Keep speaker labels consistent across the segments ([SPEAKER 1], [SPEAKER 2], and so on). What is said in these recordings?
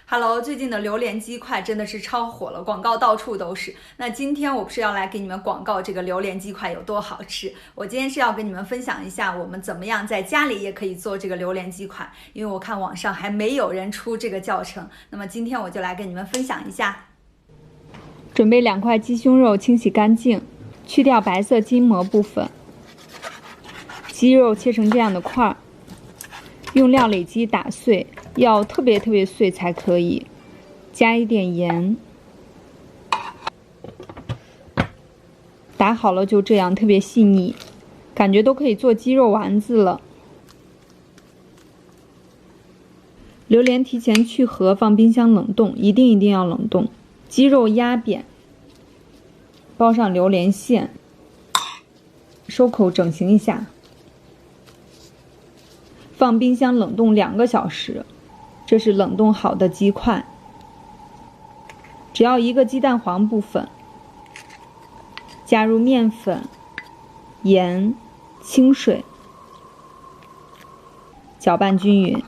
[SPEAKER 1] Hello，最近的榴莲鸡块真的是超火了，广告到处都是。那今天我不是要来给你们广告这个榴莲鸡块有多好吃，我今天是要跟你们分享一下我们怎么样在家里也可以做这个榴莲鸡块，因为我看网上还没有人出这个教程。那么今天我就来跟你们分享一下。准备2块鸡胸肉，清洗干净，去掉白色筋膜部分。鸡肉切成这样的块儿，用料理机打碎。要特别碎才可以，加一点盐，打好了就这样特别细腻，感觉都可以做鸡肉丸子了。榴莲提前去核，放冰箱冷冻，一定要冷冻。鸡肉压扁，包上榴莲馅，收口整形一下，放冰箱冷冻2个小时。这是冷冻好的鸡块，只要1个鸡蛋黄部分，加入面粉、盐、清水，搅拌均匀，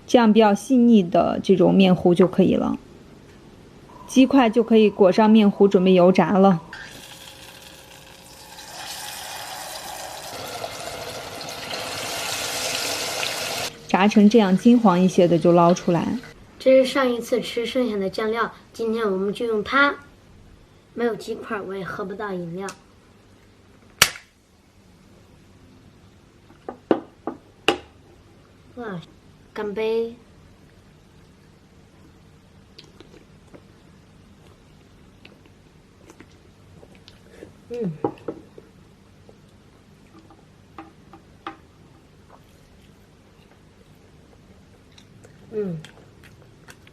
[SPEAKER 1] 这样比较细腻的这种面糊就可以了。鸡块就可以裹上面糊，准备油炸了。炸成这样金黄一些的就捞出来。
[SPEAKER 2] 这是上一次吃剩下的酱料，今天我们就用它。没有鸡块我也喝不到饮料。哇，干杯！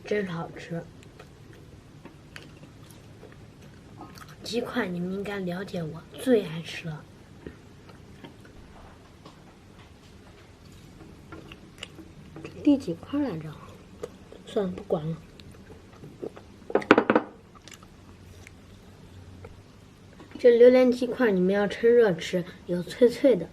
[SPEAKER 2] 真好吃。鸡块你们应该了解我最爱吃了。第几块来着？算了，不管了。这榴莲鸡块你们要趁热吃，有脆脆的。